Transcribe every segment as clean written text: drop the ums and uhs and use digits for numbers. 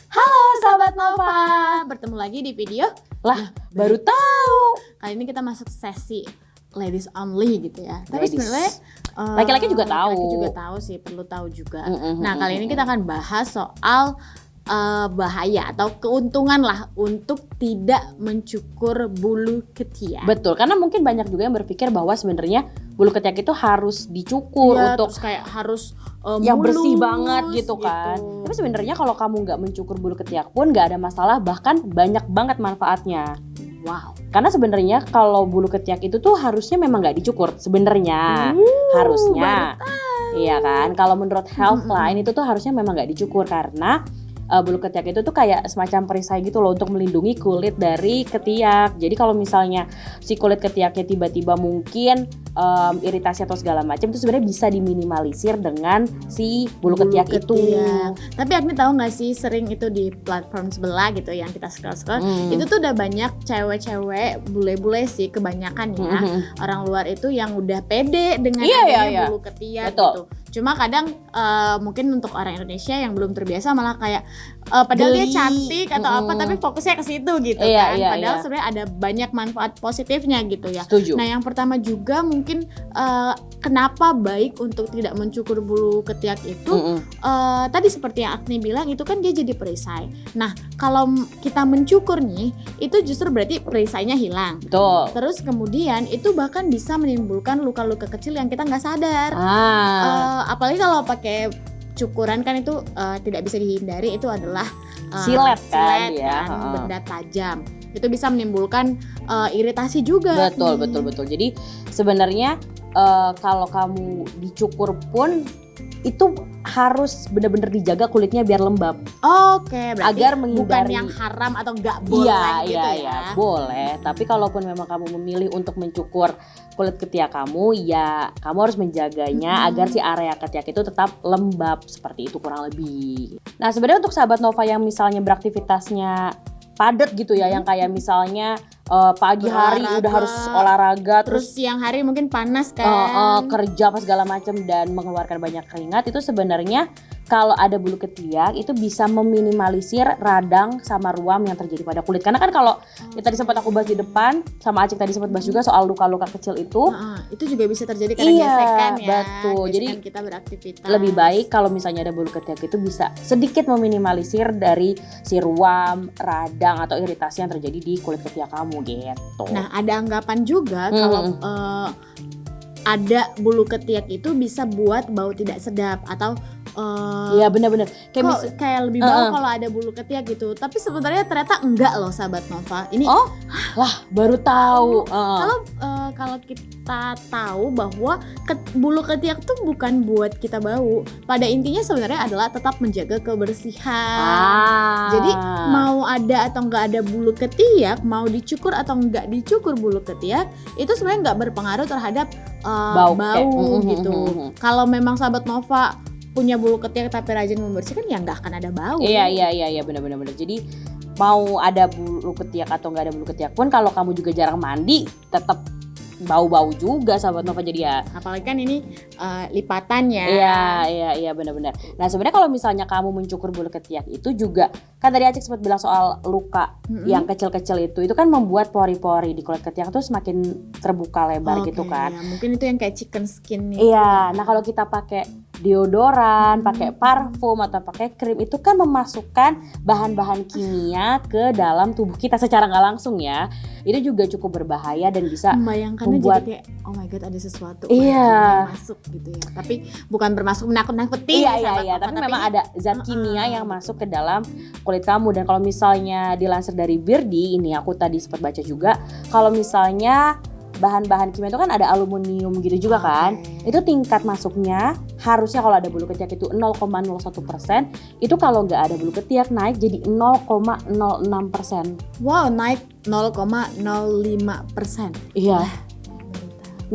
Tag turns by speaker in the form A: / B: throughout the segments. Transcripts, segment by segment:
A: Halo sahabat Nova, bertemu lagi di video
B: Lah, baru tahu.
A: kali ini kita masuk sesi ladies only gitu ya. Tapi
B: Ladies.
A: sebenarnya
B: Laki-laki juga tahu.
A: Laki-laki juga tahu sih, perlu tahu juga.
B: Mm-mm,
A: Nah, kali ini kita akan bahas soal bahaya atau keuntungan lah untuk tidak mencukur bulu ketiak.
B: Betul, karena mungkin banyak juga yang berpikir bahwa sebenarnya bulu ketiak itu harus dicukur
A: Iya,
B: untuk
A: terus kayak harus
B: yang
A: mulus
B: bersih banget gitu kan. Tapi sebenarnya kalau kamu nggak mencukur bulu ketiak pun nggak ada masalah, bahkan banyak banget manfaatnya.
A: Wow.
B: Karena sebenarnya kalau bulu ketiak itu tuh harusnya memang nggak dicukur sebenarnya, harusnya. Iya kan? Kalau menurut Healthline itu tuh harusnya memang nggak dicukur karena bulu ketiak itu tuh kayak semacam perisai gitu loh untuk melindungi kulit dari ketiak. Jadi kalau misalnya si kulit ketiaknya tiba-tiba mungkin iritasi atau segala macam itu sebenarnya bisa diminimalisir dengan si bulu ketiak itu.
A: Tapi Agni tahu nggak sih, sering itu di platform sebelah gitu yang kita scroll itu tuh udah banyak cewek-cewek bule-bule sih kebanyakan ya, orang luar itu yang udah pede dengan adanya bulu ketiak.
B: Betul.
A: Gitu. Cuma kadang mungkin untuk orang Indonesia yang belum terbiasa malah kayak padahal dia cantik atau apa tapi fokusnya ke situ gitu kan. Padahal sebenarnya ada banyak manfaat positifnya gitu ya.
B: Setuju.
A: Nah, yang pertama juga mungkin kenapa baik untuk tidak mencukur bulu ketiak itu tadi seperti yang Agni bilang itu kan dia jadi perisai. Nah, kalau kita mencukur nih itu justru berarti perisainya hilang.
B: Betul.
A: Terus kemudian itu bahkan bisa menimbulkan luka-luka kecil yang kita nggak sadar. Apalagi kalau pakai cukuran kan itu tidak bisa dihindari, itu adalah
B: silet kan,
A: benda tajam. Itu bisa menimbulkan iritasi juga.
B: Betul. Jadi sebenarnya kalau kamu dicukur pun itu harus benar-benar dijaga kulitnya biar lembab.
A: Oke, berarti
B: agar menghindari,
A: bukan yang haram atau nggak boleh gitu ya.
B: Iya, boleh. Tapi kalaupun memang kamu memilih untuk mencukur kulit ketiak kamu, ya kamu harus menjaganya agar si area ketiak itu tetap lembab, seperti itu kurang lebih. Nah, sebenarnya untuk sahabat Nova yang misalnya beraktivitasnya padat gitu ya, yang kayak misalnya pagi hari udah harus olahraga,
A: terus siang hari mungkin panas kan,
B: kerja apa segala macam dan mengeluarkan banyak keringat, itu sebenarnya kalau ada bulu ketiak itu bisa meminimalisir radang sama ruam yang terjadi pada kulit. Karena kan kalau yang tadi sempat aku bahas di depan sama Acik tadi sempat bahas juga soal luka-luka kecil itu
A: juga bisa terjadi karena gesekan ya.
B: Betul.
A: Gesekan
B: jadi
A: kita beraktivitas.
B: Lebih baik kalau misalnya ada bulu ketiak itu bisa sedikit meminimalisir dari si ruam, radang atau iritasi yang terjadi di kulit ketiak kamu gitu.
A: Nah, ada anggapan juga kalau ada bulu ketiak itu bisa buat bau tidak sedap atau
B: iya benar-benar
A: kayak lebih bau kalau ada bulu ketiak gitu. Tapi sebenarnya ternyata enggak loh sahabat Nova. Ini
B: baru tahu.
A: Kalau kita tahu bahwa bulu ketiak tuh bukan buat kita bau. Pada intinya sebenarnya adalah tetap menjaga kebersihan. Jadi mau ada atau enggak ada bulu ketiak, mau dicukur atau enggak dicukur bulu ketiak, itu sebenarnya enggak berpengaruh terhadap bau gitu. Kalau memang sahabat Nova punya bulu ketiak tapi rajin membersihkan, ya nggak akan ada bau.
B: Iya benar. Jadi mau ada bulu ketiak atau nggak ada bulu ketiak pun, kalau kamu juga jarang mandi tetap bau-bau juga sahabat Nova. Jadi ya
A: apalagi kan ini lipatannya.
B: Iya benar. Nah, sebenarnya kalau misalnya kamu mencukur bulu ketiak itu juga kan tadi Acik sempat bilang soal luka yang kecil-kecil itu kan membuat pori-pori di kulit ketiak tuh semakin terbuka lebar gitu kan.
A: Ya, mungkin itu yang kayak chicken skin nih.
B: Iya, nah kalau kita pakai deodoran, pakai parfum atau pakai krim, itu kan memasukkan bahan-bahan kimia ke dalam tubuh kita secara nggak langsung ya. Itu juga cukup berbahaya dan bisa
A: membayangkannya
B: membuat,
A: jadi kayak oh my god ada sesuatu masuk gitu ya. Tapi bukan bermasuk menakut-nakuti.
B: Iya, tapi memang ada zat kimia yang masuk ke dalam kulit kamu. Dan kalau misalnya dilansir dari Birdi, ini aku tadi sempat baca juga, kalau misalnya bahan-bahan kimia itu kan ada aluminium gitu juga kan. Itu tingkat masuknya harusnya kalau ada bulu ketiak itu 0,01%. Itu kalau nggak ada bulu ketiak naik jadi 0,06%.
A: Wow, naik 0,05%.
B: Iya.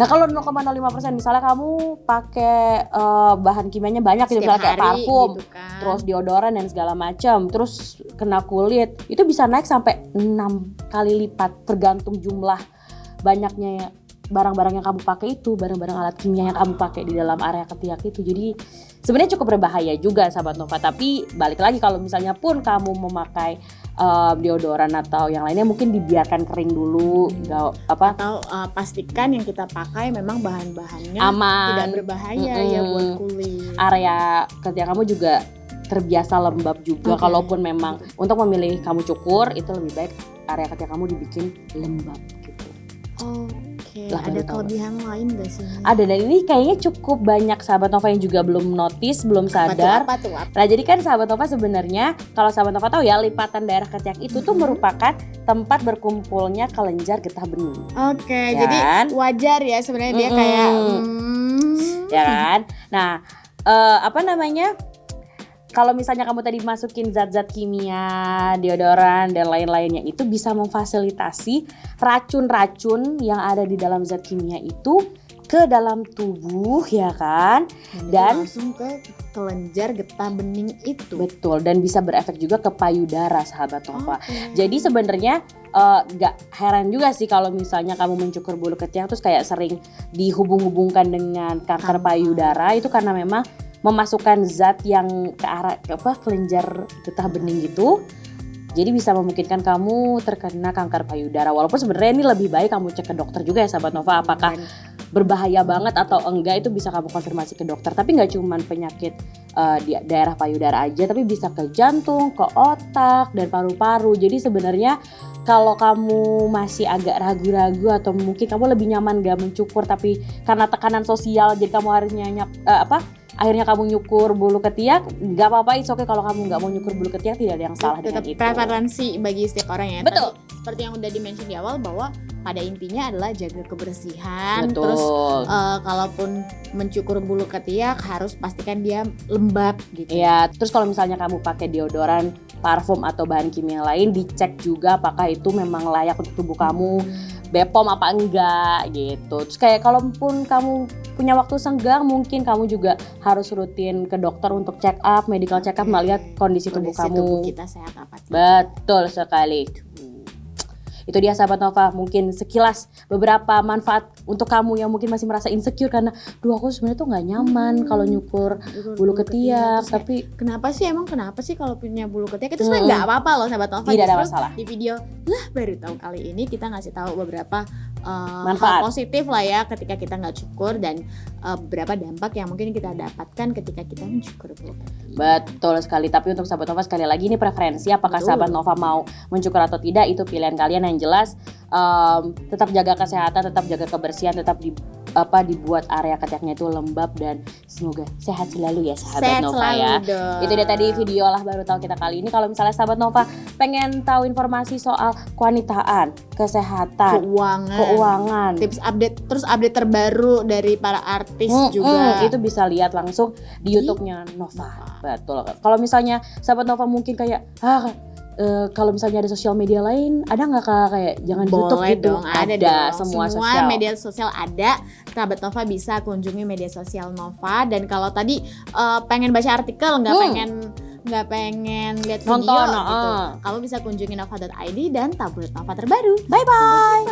B: Nah, kalau 0,05% misalnya kamu pakai bahan kimianya banyak gitu, misalnya kayak parfum,
A: gitu kan,
B: terus deodoran dan segala macam, terus kena kulit, itu bisa naik sampai 6 kali lipat tergantung jumlah banyaknya barang-barang yang kamu pakai itu, barang-barang alat kimia yang kamu pakai di dalam area ketiak itu. Jadi sebenarnya cukup berbahaya juga sahabat Nova. Tapi balik lagi kalau misalnya pun kamu memakai deodoran atau yang lainnya mungkin dibiarkan kering dulu,
A: atau pastikan yang kita pakai memang bahan-bahannya
B: aman,
A: tidak berbahaya ya buat kulit.
B: Area ketiak kamu juga terbiasa lembab juga. Kalaupun memang untuk memilih kamu cukur, itu lebih baik area ketiak kamu dibikin lembab gitu.
A: Ada kelebihan lain gak sih?
B: Ada, dan ini kayaknya cukup banyak sahabat Nova yang juga belum notice, belum sadar.
A: Apa tuh?
B: Nah jadi kan sahabat Nova sebenarnya, kalau sahabat Nova tahu ya, lipatan daerah ketiak itu tuh merupakan tempat berkumpulnya kelenjar getah bening.
A: Jadi wajar ya sebenarnya dia kayak
B: ya kan. Nah kalau misalnya kamu tadi masukin zat-zat kimia, deodoran dan lain-lainnya, itu bisa memfasilitasi racun-racun yang ada di dalam zat kimia itu ke dalam tubuh, ya kan? Dan
A: langsung ke kelenjar getah bening itu.
B: Betul, dan bisa berefek juga ke payudara sahabat Nova. Jadi sebenarnya gak heran juga sih kalau misalnya kamu mencukur bulu ketiak terus kayak sering dihubung-hubungkan dengan kanker payudara, itu karena memang memasukkan zat yang ke arah kelenjar getah bening gitu. Jadi bisa memungkinkan kamu terkena kanker payudara. Walaupun sebenarnya ini lebih baik kamu cek ke dokter juga ya sahabat Nova, apakah berbahaya banget atau enggak, itu bisa kamu konfirmasi ke dokter. Tapi nggak cuma penyakit di daerah payudara aja, tapi bisa ke jantung, ke otak dan paru-paru. Jadi sebenarnya kalau kamu masih agak ragu-ragu atau mungkin kamu lebih nyaman gak mencukur, tapi karena tekanan sosial jadi kamu harusnya akhirnya kamu nyukur bulu ketiak, gak apa-apa, it's okay kalau kamu gak mau nyukur bulu ketiak, tidak ada yang salah dengan itu.
A: Preferensi bagi setiap orang ya.
B: Betul.
A: Tadi, seperti yang udah di-mention di awal bahwa pada intinya adalah jaga kebersihan.
B: Betul.
A: Terus kalaupun mencukur bulu ketiak harus pastikan dia lembab gitu.
B: Ya, terus kalau misalnya kamu pakai deodoran, parfum atau bahan kimia lain, dicek juga apakah itu memang layak untuk tubuh kamu, BPOM apa enggak gitu. Terus kayak kalaupun kamu punya waktu senggang, mungkin kamu juga harus rutin ke dokter untuk check up, medical check up, melihat kondisi tubuh kamu.
A: Tubuh kita sehat apa tidak.
B: Betul sekali. Itu dia sahabat Nova, mungkin sekilas beberapa manfaat untuk kamu yang mungkin masih merasa insecure karena aku sebenarnya tuh nggak nyaman kalau nyukur bulu ketiak. Tapi
A: kenapa sih kalau punya bulu ketiak itu sebenarnya nggak apa-apa loh sahabat Nova.
B: Tidak ada masalah.
A: Di video baru tahu kali ini kita ngasih tahu beberapa
B: manfaat
A: hal positif lah ya ketika kita nggak cukur, dan beberapa dampak yang mungkin kita dapatkan ketika kita mencukur bulu ketiak.
B: Betul sekali. Tapi untuk sahabat Nova sekali lagi ini preferensi, apakah sahabat Nova mau mencukur atau tidak itu pilihan kalian. Yang jelas tetap jaga kesehatan, tetap jaga kebersihan, tetap dibuat area ketiaknya itu lembab, dan semoga sehat selalu ya sahabat Nova ya. Itu dia tadi video lah baru tahu kita kali ini. Kalau misalnya sahabat Nova pengen tahu informasi soal kewanitaan, kesehatan, keuangan,
A: tips update terbaru dari para artis juga,
B: itu bisa lihat langsung di YouTube-nya Nova. Betul. Kalau misalnya sahabat Nova mungkin kayak kalau misalnya ada sosial media lain, ada nggak Kak? Kayak jangan
A: boleh
B: YouTube gitu.
A: Dong, ada dong.
B: Semua
A: media sosial ada. Sahabat Nova bisa kunjungi media sosial Nova. Dan kalau tadi pengen baca artikel, nggak pengen lihat video gitu, kamu bisa kunjungi nova.id dan tablet Nova terbaru.
B: Bye bye.